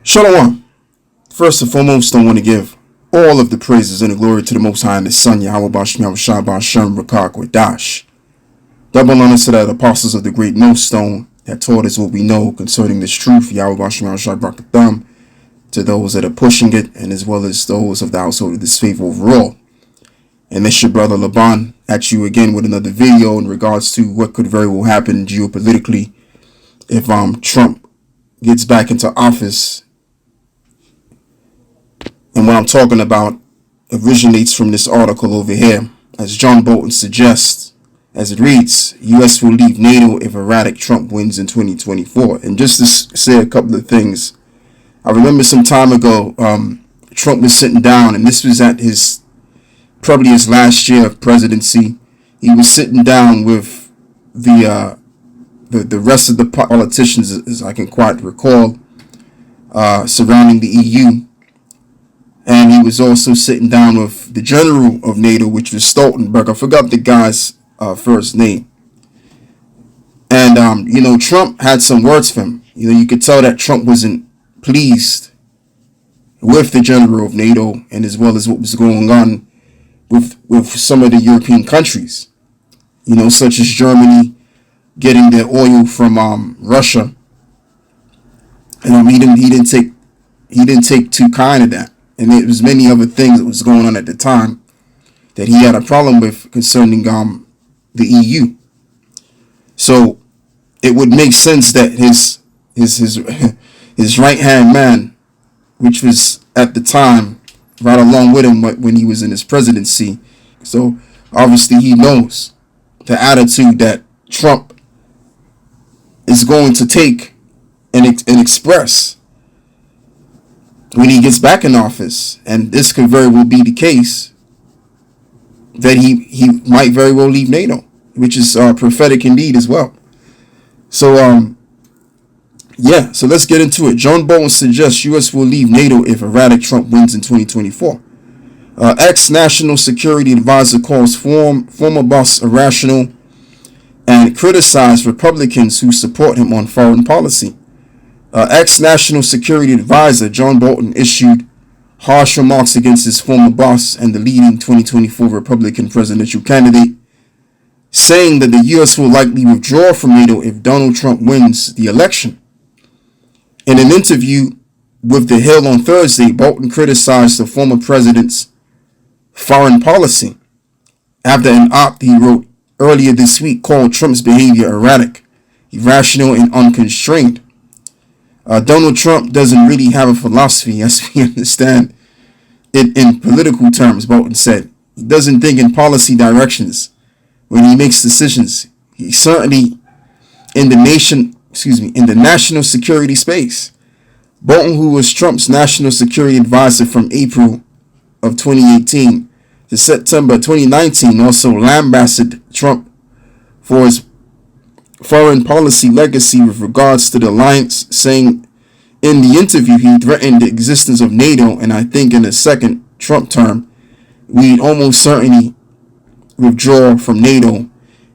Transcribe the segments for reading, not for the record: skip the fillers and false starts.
Shalom. First and foremost, I want to give all of the praises and the glory to the Most High and His Son, Yahweh Bashem Yahushua Bashem Rakak Wadash. Double honor to the apostles of the great millstone that taught us what we know concerning this truth, Yahweh Bashem Yahushua Barakatham, to those that are pushing it, and as well as those of the household of this faith overall. And this your brother Laban at you again with another video in regards to what could very well happen geopolitically if Trump gets back into office. And what I'm talking about originates from this article over here. As John Bolton suggests, as it reads, U.S. will leave NATO if erratic Trump wins in 2024. And just to say a couple of things, I remember some time ago, Trump was sitting down, and this was at probably his last year of presidency. He was sitting down with the rest of the politicians, as I can quite recall, surrounding the EU. And he was also sitting down with the general of NATO, which was Stoltenberg. I forgot the guy's first name. And, Trump had some words for him. You could tell that Trump wasn't pleased with the general of NATO and as well as what was going on with some of the European countries, such as Germany getting their oil from Russia. And he didn't take too kind of that. And there was many other things that was going on at the time that he had a problem with concerning the EU. So it would make sense that his right hand man, which was at the time right along with him when he was in his presidency. So obviously he knows the attitude that Trump is going to take and express when he gets back in office. And this could very well be the case that he might very well leave NATO, which is prophetic indeed as well. So so let's get into it. John Bolton suggests U.S. will leave NATO if erratic Trump wins in 2024. Ex-National Security Advisor calls former boss irrational and criticized Republicans who support him on foreign policy. Ex-National Security Advisor John Bolton issued harsh remarks against his former boss and the leading 2024 Republican presidential candidate, saying that the U.S. will likely withdraw from NATO if Donald Trump wins the election. In an interview with The Hill on Thursday, Bolton criticized the former president's foreign policy after an op he wrote earlier this week called Trump's behavior erratic, irrational, and unconstrained. Donald Trump doesn't really have a philosophy, as we understand it in political terms, Bolton said. He doesn't think in policy directions when he makes decisions. He's certainly in the national security space. Bolton, who was Trump's national security advisor from April of 2018 to September 2019, also lambasted Trump for his foreign policy legacy with regards to the alliance, saying in the interview he threatened the existence of NATO, and I think in the second Trump term we'd almost certainly withdraw from NATO.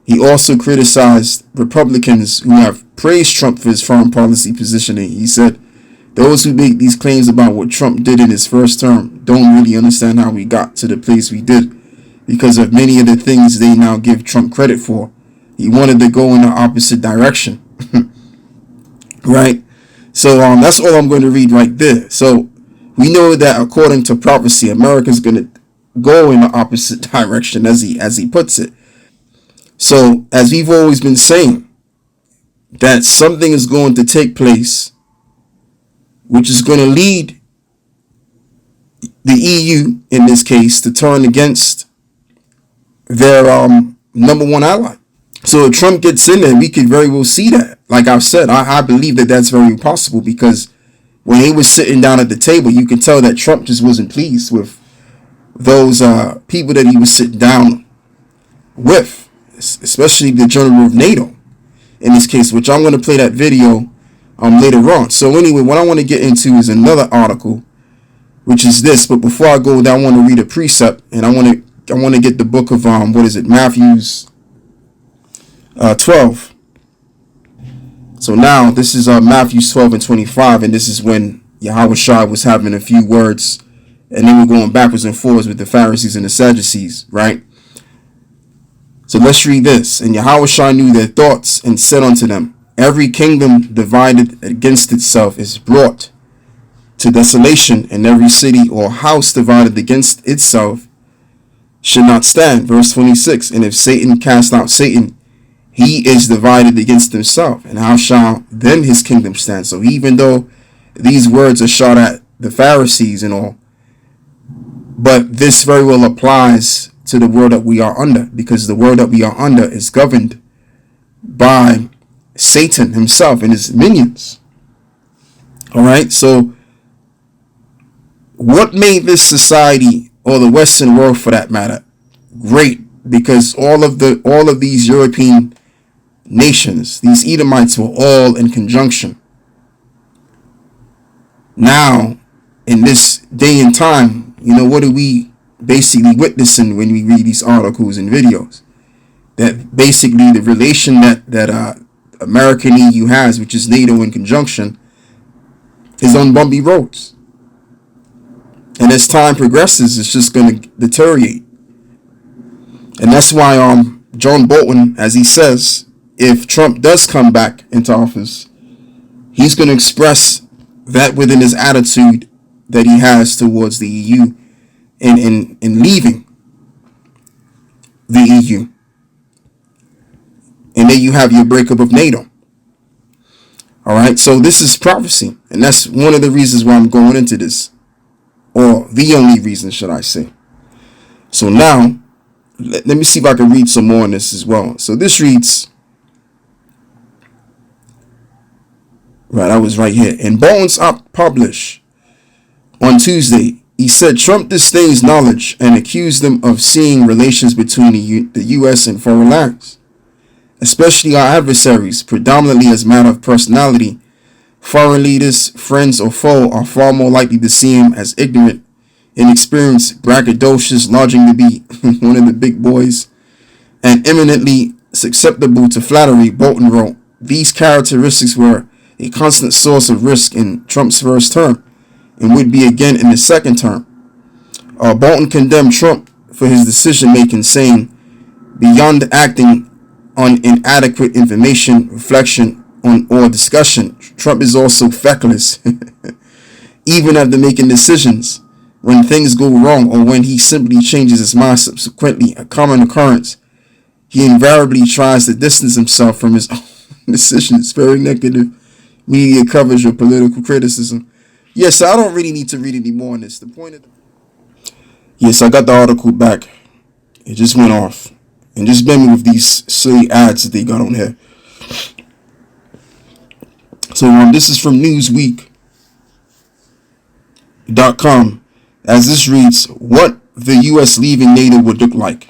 He also criticized Republicans who have praised Trump for his foreign policy positioning. He said, those who make these claims about what Trump did in his first term don't really understand how we got to the place we did because of many of the things they now give Trump credit for. He wanted to go in the opposite direction. Right? So that's all I'm going to read right there. So we know that according to prophecy, America's going to go in the opposite direction, as he puts it. So as we've always been saying, that something is going to take place which is going to lead the EU, in this case, to turn against their number one ally. So if Trump gets in there, we could very well see that. Like I've said, I believe that that's very possible because when he was sitting down at the table, you could tell that Trump just wasn't pleased with those people that he was sitting down with, especially the general of NATO in this case, which I'm going to play that video later on. So anyway, what I want to get into is another article, which is this. But before I go there, I want to read a precept, and I want to get the book of Matthew's 12. So now this is Matthew 12 and 25, and this is when Yahushua was having a few words, and they were going backwards and forwards with the Pharisees and the Sadducees, right? So let's read this. And Yahushua knew their thoughts and said unto them, every kingdom divided against itself is brought to desolation, and every city or house divided against itself should not stand. Verse 26, and if Satan cast out Satan, he is divided against himself, and how shall then his kingdom stand? So even though these words are shot at the Pharisees and all, but this very well applies to the world that we are under, because the world that we are under is governed by Satan himself and his minions. All right, so what made this society, or the Western world for that matter, great? Because all of these European nations, these Edomites, were all in conjunction. Now, in this day and time, what are we basically witnessing when we read these articles and videos? That basically the relation that American EU has, which is NATO in conjunction, is on bumpy roads. And as time progresses, it's just going to deteriorate. And that's why John Bolton, as he says, if Trump does come back into office, he's going to express that within his attitude that he has towards the EU in leaving the EU. And then you have your breakup of NATO. All right, so this is prophecy. And that's one of the reasons why I'm going into this. Or the only reason, should I say. So now, let me see if I can read some more on this as well. So this reads, right, I was right here. In Bones Up published on Tuesday, he said Trump disdains knowledge and accused them of seeing relations between the U.S. and foreign lands, especially our adversaries, predominantly as a matter of personality. Foreign leaders, friends, or foe are far more likely to see him as ignorant, inexperienced, braggadocious, lodging to be one of the big boys, and eminently susceptible to flattery. Bolton wrote, these characteristics were a constant source of risk in Trump's first term and would be again in his second term. Bolton condemned Trump for his decision-making, saying, beyond acting on inadequate information, reflection, or discussion, Trump is also feckless. Even after making decisions, when things go wrong or when he simply changes his mind subsequently, a common occurrence, he invariably tries to distance himself from his own decisions. Very negative media coverage of political criticism. Yes, I don't really need to read any more on this. The point of yes, I got the article back. It just went off. And just bear me with these silly ads that they got on here. So this is from Newsweek.com. As this reads, what the U.S. leaving NATO would look like.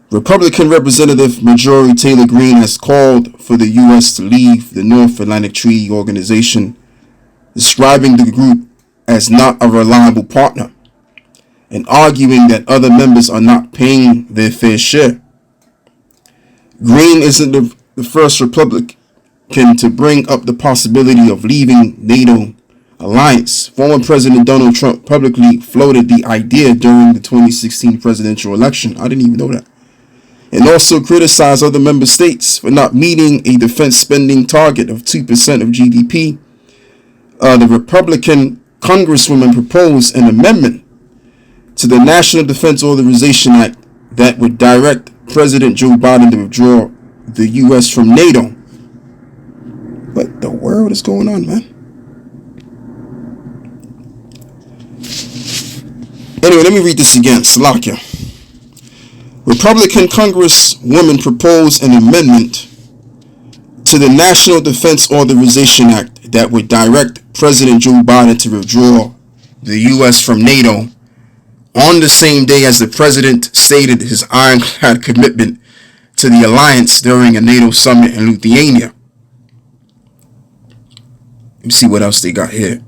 Republican Representative Majority Taylor Greene has called for the U.S. to leave the North Atlantic Treaty Organization, describing the group as not a reliable partner and arguing that other members are not paying their fair share. Greene isn't the first Republican to bring up the possibility of leaving NATO alliance. Former President Donald Trump publicly floated the idea during the 2016 presidential election. I didn't even know that. And also criticized other member states for not meeting a defense spending target of 2% of GDP. The Republican Congresswoman proposed an amendment to the National Defense Authorization Act that would direct President Joe Biden to withdraw the U.S. from NATO. What the world is going on, man? Anyway, let me read this again. Salakia. Republican Congresswoman proposed an amendment to the National Defense Authorization Act that would direct President Joe Biden to withdraw the U.S. from NATO on the same day as the president stated his ironclad commitment to the alliance during a NATO summit in Lithuania. Let me see what else they got here.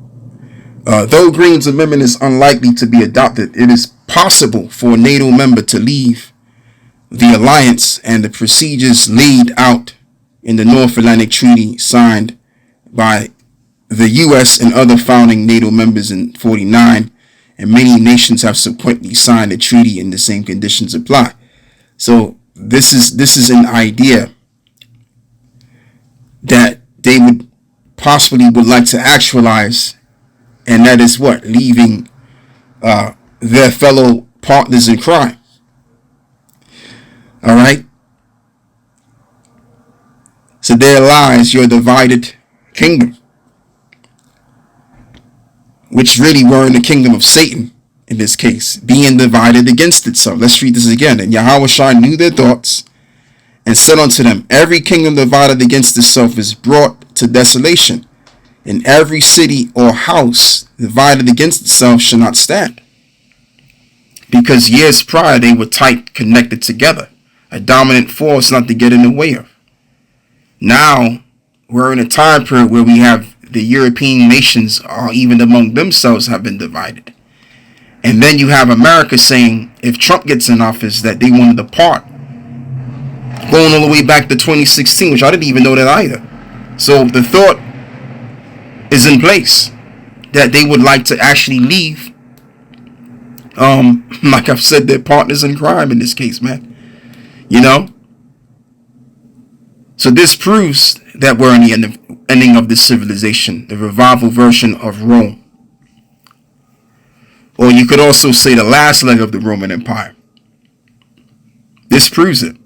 Though Greene's amendment is unlikely to be adopted, it is possible for a NATO member to leave the alliance, and the procedures laid out in the North Atlantic Treaty signed by the U.S. and other founding NATO members in 49, and many nations have subsequently signed the treaty and the same conditions apply. So this is an idea that they would like to actualize, and that is what? Leaving their fellow partners in crime. All right. So there lies your divided kingdom, which really were in the kingdom of Satan in this case, being divided against itself. Let's read this again. And Yahweh knew their thoughts and said unto them, every kingdom divided against itself is brought to desolation, and every city or house divided against itself shall not stand. Because years prior they were tight connected together, a dominant force not to get in the way of. Now we're in a time period where we have the European nations, or even among themselves, have been divided. And then you have America saying, if Trump gets in office, that they want to depart, going all the way back to 2016, which I didn't even know that either. So the thought is in place that they would like to actually leave, like I've said, their partners in crime in this case, man. You know? So this proves that we're in the ending of this civilization, the revival version of Rome. Or you could also say the last leg of the Roman Empire. This proves it.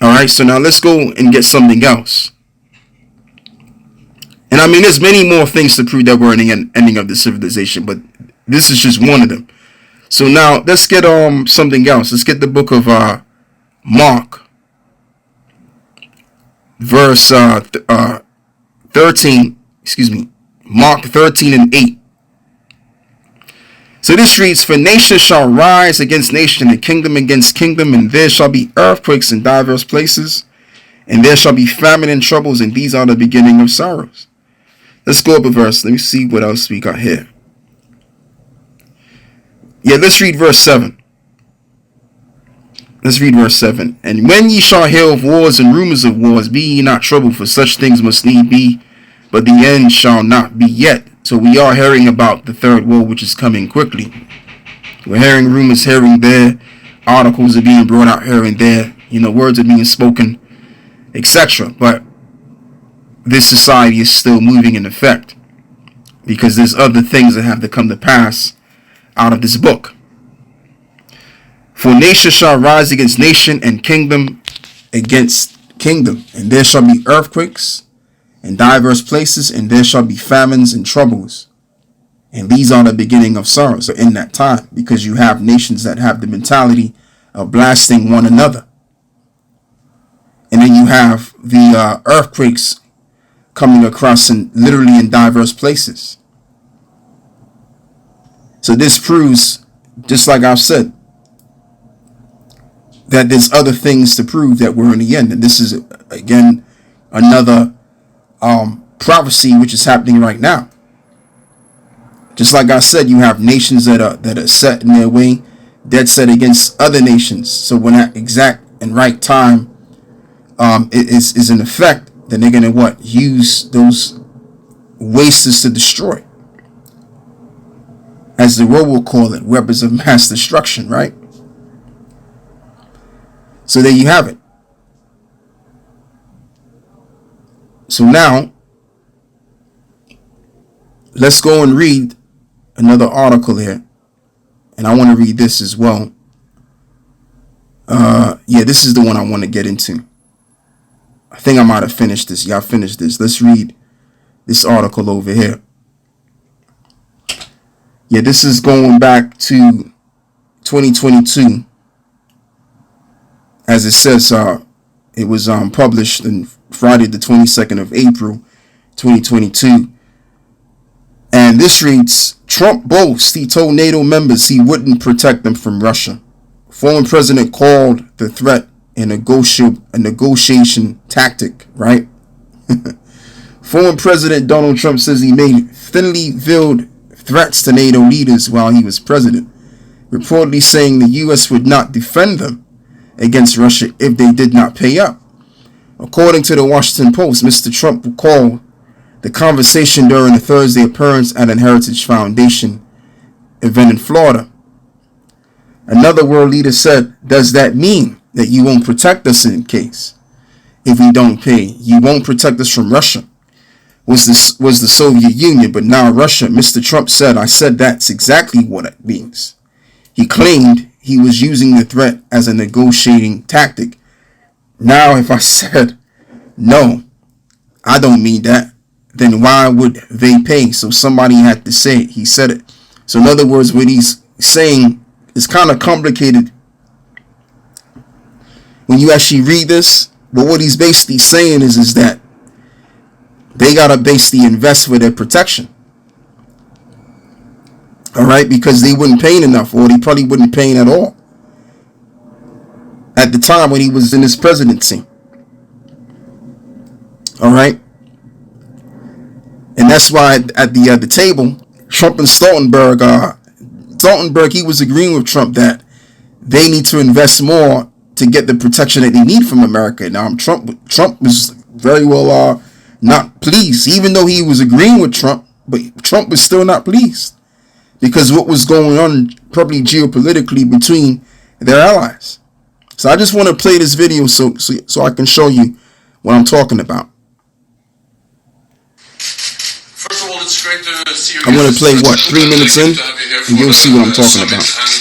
Alright, so now let's go and get something else. And I mean, there's many more things to prove that we're in the ending of the civilization, but this is just one of them. So now let's get something else. Let's get the book of Mark, verse 13, Mark 13 and 8. So this reads, for nation shall rise against nation, and kingdom against kingdom, and there shall be earthquakes in divers places, and there shall be famine and troubles, and these are the beginning of sorrows. Let's go up a verse. Let me see what else we got here. Yeah, let's read verse 7. Let's read verse 7. And when ye shall hear of wars and rumors of wars, be ye not troubled, for such things must need be, but the end shall not be yet. So we are hearing about the third war, which is coming quickly. We're hearing rumors here and there. Articles are being brought out here and there. You know, words are being spoken, etc. But this society is still moving in effect, because there's other things that have to come to pass out of this book. For nation shall rise against nation, and kingdom against kingdom. And there shall be earthquakes in diverse places, and there shall be famines and troubles. And these are the beginning of sorrows. So in that time, because you have nations that have the mentality of blasting one another. And then you have the earthquakes coming across literally in diverse places. So this proves, just like I've said, that there's other things to prove that we're in the end. And this is, again, another prophecy which is happening right now. Just like I said, you have nations that are set in their way, dead set against other nations. So when that exact and right time is in effect, then they're going to use those wastes to destroy. As the world will call it, weapons of mass destruction, right? So there you have it. So now, let's go and read another article here. And I want to read this as well. Yeah, this is the one I want to get into. I think I might have finished this. Yeah, I finished this. Let's read this article over here. Yeah, this is going back to 2022. As it says, it was published on Friday the 22nd of April, 2022. And this reads, Trump boasts he told NATO members he wouldn't protect them from Russia. Former president called the threat a negotiation tactic, right? Former President Donald Trump says he made thinly veiled threats to NATO leaders while he was president, reportedly saying the U.S. would not defend them against Russia if they did not pay up. According to the Washington Post, Mr. Trump called the conversation during a Thursday appearance at an Heritage Foundation event in Florida. Another world leader said, does that mean that you won't protect us in case if we don't pay? You won't protect us from Russia? Was the Soviet Union, but now Russia. Mr. Trump said, I said that's exactly what it means. He claimed he was using the threat as a negotiating tactic. Now, if I said, no, I don't mean that, then why would they pay? So somebody had to say it. He said it. So in other words, what he's saying is kind of complicated when you actually read this. But what he's basically saying is that they got to basically invest for their protection. All right, because they weren't paying enough, or they probably wouldn't paying at all at the time when he was in his presidency. All right, and that's why at the table, Trump and Stoltenberg, he was agreeing with Trump that they need to invest more to get the protection that they need from America. Now, Trump was very well not pleased, even though he was agreeing with Trump, but Trump was still not pleased because what was going on probably geopolitically between their allies. So I just want to play this video so I can show you what I'm talking about. First of all, it's great to see you. I'm going to play 3 minutes in, and you'll see what I'm talking about. And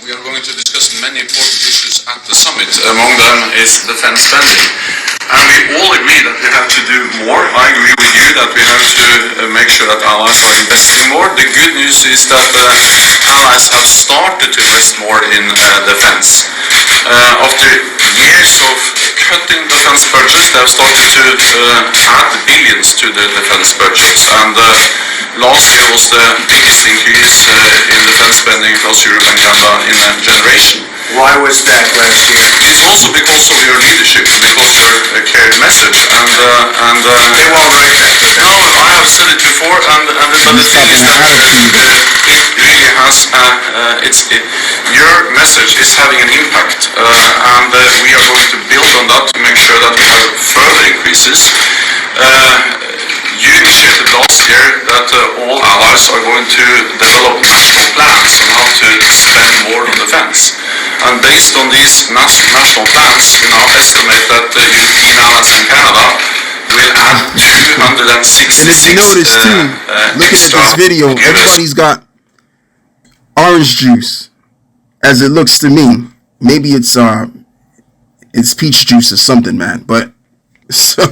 we are going to discuss many important issues at the summit. Among them is defense spending. And we all agree that we have to do more. I agree with you that we have to make sure that allies are investing more. The good news is that allies have started to invest more in defense. After years of cutting defense budgets, they have started to add billions to the defense budgets. And last year was the biggest increase in defense spending across Europe and Canada in a generation. Why was that last year? It's also because of your leadership and because your clear message. And They won't write that. no, I have said it before, but the thing is that it really has. Your message is having an impact, and we are going to build on that to make sure that we have further increases. You initiated last year that all allies are going to develop national plans on how to spend more on defense. And based on these national plans, we now estimate that European allies and Canada will add 266 And if you notice too, looking at this video, everybody's got orange juice, as it looks to me. Maybe it's peach juice or something, man. But so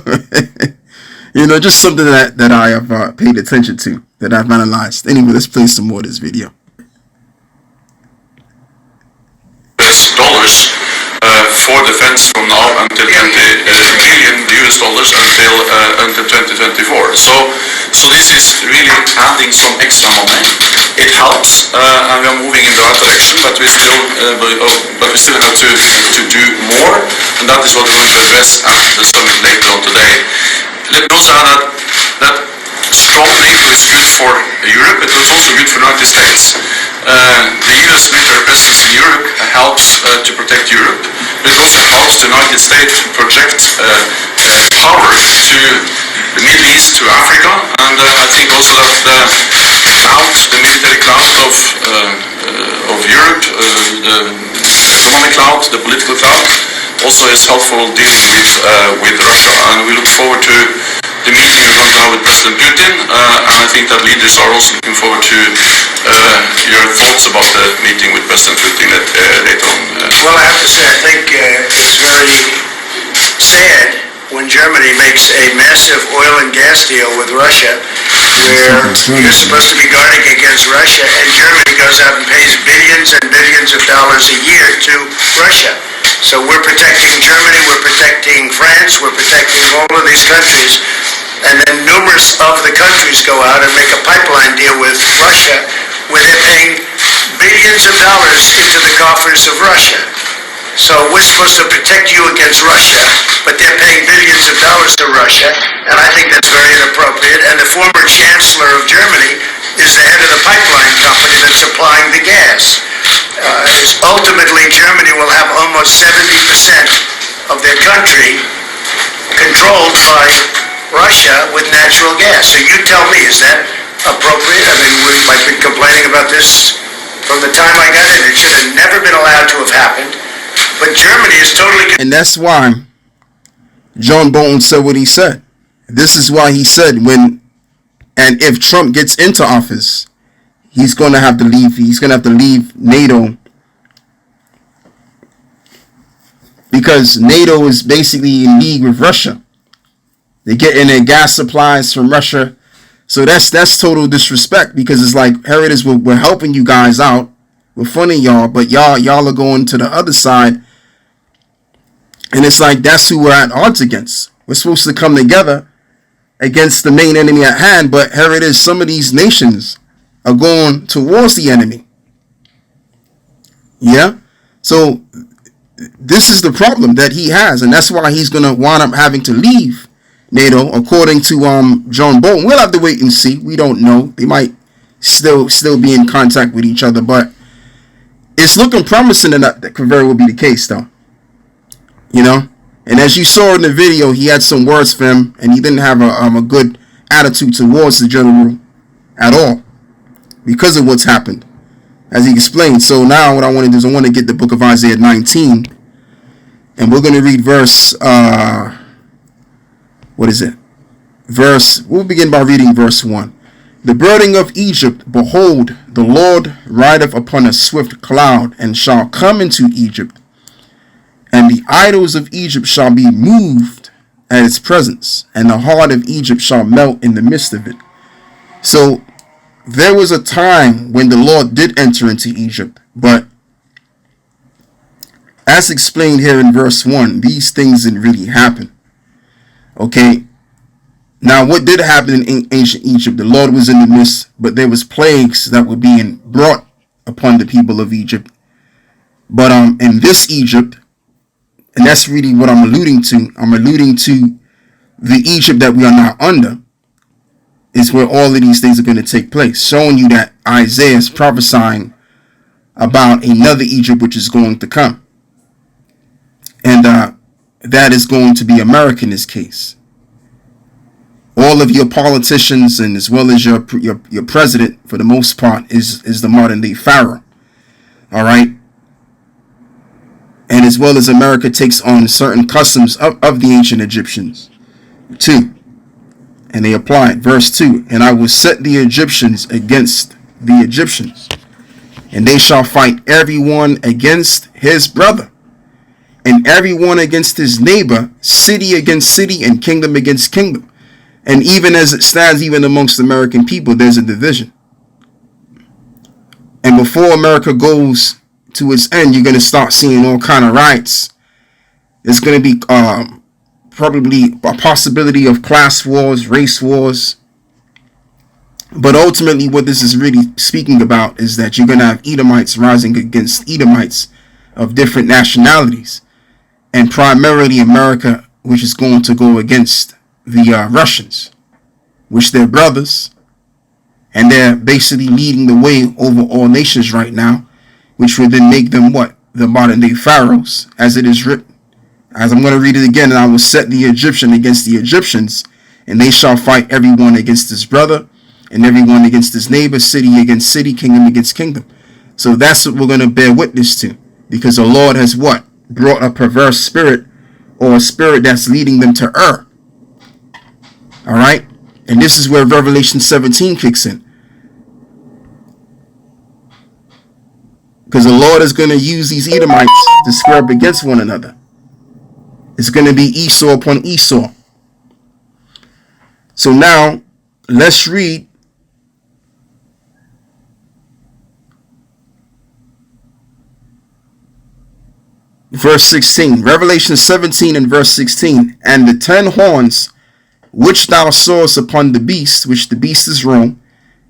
just something that I have paid attention to, that I've analyzed. Anyway, let's play some more of this video. Dollars for defense from now until $20 billion until 2024. So this is really adding some extra money. It helps, and we are moving in the right direction. But we still have to do more, and that is what we're going to address at the summit later on today. Let me also add that strong NATO is good for Europe, but it's also good for the United States. The US military presence in Europe helps to protect Europe, but it also helps the United States to project power to the Middle East, to Africa, and I think also that the military cloud of Europe, the economic cloud, the political cloud, also is helpful dealing with Russia, and we look forward to the meeting we're going to have with President Putin, and I think that leaders are also looking forward to your thoughts about the meeting with President Putin later on. Well, I have to say, I think it's very sad when Germany makes a massive oil and gas deal with Russia, where you're supposed to be guarding against Russia, and Germany goes out and pays billions and billions of dollars a year to Russia. So we're protecting Germany, we're protecting France, we're protecting all of these countries, and then numerous of the countries go out and make a pipeline deal with Russia, where they're paying billions of dollars into the coffers of Russia. So we're supposed to protect you against Russia, but they're paying billions of dollars to Russia, and I think that's very inappropriate. And the former chancellor of Germany is the head of the pipeline company that's supplying the gas. Ultimately, Germany will have almost 70% of their country controlled by Russia with natural gas. So you tell me, is that appropriate? I mean, I've been complaining about this from the time I got in. It should have never been allowed to have happened. But Germany is totally... And that's why John Bolton said what he said. This is why he said and if Trump gets into office, he's going to have to leave. He's going to have to leave NATO, because NATO is basically in league with Russia. They're getting their gas supplies from Russia. So that's total disrespect, because it's like, here it is, we're helping you guys out. We're funding y'all, but y'all are going to the other side. And it's like, that's who we're at odds against. We're supposed to come together against the main enemy at hand, but here it is, some of these nations are going towards the enemy. Yeah? So this is the problem that he has, and that's why he's going to wind up having to leave NATO, according to John Bolton. We'll have to wait and see. We don't know. They might still be in contact with each other, but it's looking promising that could very well be the case, though. You know? And as you saw in the video, he had some words for him, and he didn't have a good attitude towards the general at all because of what's happened, as he explained. So now what I want to do is I want to get the book of Isaiah 19, and we're going to read verse, we'll begin by reading verse 1. The burden of Egypt, behold, the Lord rideth upon a swift cloud, and shall come into Egypt. And the idols of Egypt shall be moved at its presence, and the heart of Egypt shall melt in the midst of it. So there was a time when the Lord did enter into Egypt, but as explained here in verse 1, these things didn't really happen. Okay, now what did happen in ancient Egypt? The Lord was in the midst, but there was plagues that were being brought upon the people of Egypt. But in this Egypt, and that's really what I'm alluding to. I'm alluding to the Egypt that we are now under, is where all of these things are going to take place, showing you that Isaiah is prophesying about another Egypt which is going to come. And that is going to be America in this case. All of your politicians, and as well as your president, for the most part, is the modern day Pharaoh. All right. And as well as America takes on certain customs of the ancient Egyptians too. And they apply it. Verse 2. And I will set the Egyptians against the Egyptians, and they shall fight everyone against his brother, and everyone against his neighbor, city against city, and kingdom against kingdom. And even as it stands, even amongst American people, there's a division. And before America goes to its end, you're going to start seeing all kind of riots. There's going to be probably a possibility of class wars, race wars. But ultimately, what this is really speaking about is that you're going to have Edomites rising against Edomites of different nationalities, and primarily America, which is going to go against the Russians, which they're brothers, and they're basically leading the way over all nations right now, which would then make them what? The modern day pharaohs, as it is written. As I'm going to read it again, and I will set the Egyptian against the Egyptians, and they shall fight everyone against his brother, and everyone against his neighbor, city against city, kingdom against kingdom. So that's what we're going to bear witness to, because the Lord has what? Brought a perverse spirit, or a spirit that's leading them to err. All right? And this is where Revelation 17 kicks in. Because the Lord is going to use these Edomites to square up against one another. It's going to be Esau upon Esau. So now, let's read verse 16. Revelation 17 and verse 16. And the 10 horns which thou sawest upon the beast, which the beast is Rome,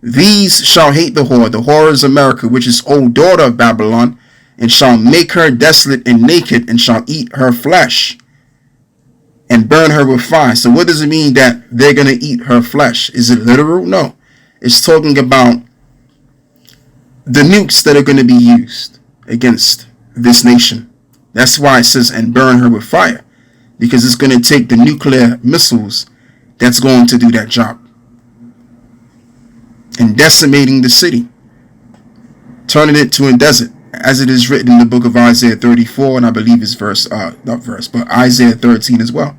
these shall hate the whore is America, which is old daughter of Babylon, and shall make her desolate and naked, and shall eat her flesh, and burn her with fire. So what does it mean that they're going to eat her flesh? Is it literal? No. It's talking about the nukes that are going to be used against this nation. That's why it says, and burn her with fire, because it's going to take the nuclear missiles that's going to do that job. And decimating the city, turning it to a desert, as it is written in the book of Isaiah 34, and I believe it's Isaiah 13 as well.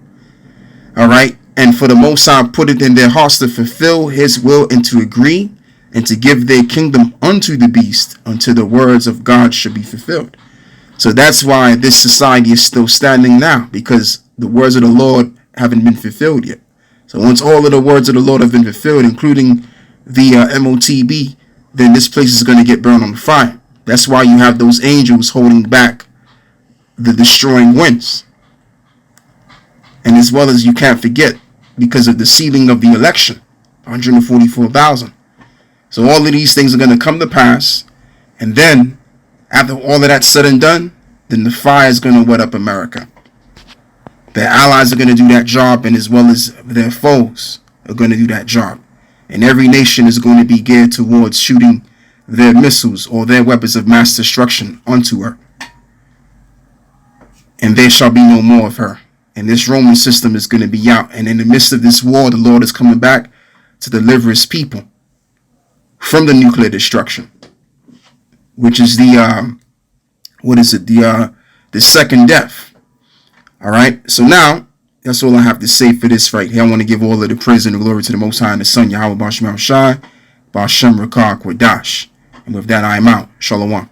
All right. And for the Most High put it in their hearts to fulfill his will and to agree and to give their kingdom unto the beast until the words of God should be fulfilled. So that's why this society is still standing now, because the words of the Lord haven't been fulfilled yet. So once all of the words of the Lord have been fulfilled, including the MOTB, then this place is going to get burned on fire. That's why you have those angels holding back the destroying winds. And as well as you can't forget, because of the sealing of the election, 144,000. So all of these things are going to come to pass. And then, after all of that's said and done, then the fire is going to wet up America. Their allies are going to do that job, and as well as their foes are going to do that job. And every nation is going to be geared towards shooting their missiles or their weapons of mass destruction onto her. And there shall be no more of her. And this Roman system is going to be out. And in the midst of this war, the Lord is coming back to deliver his people from the nuclear destruction, which is the second death. All right. So now, that's all I have to say for this right here. I want to give all of the praise and the glory to the Most High and the Son, Yahweh B'Shem Shai, B'Shem Rakah Kwadash. And with that, I am out. Shalom.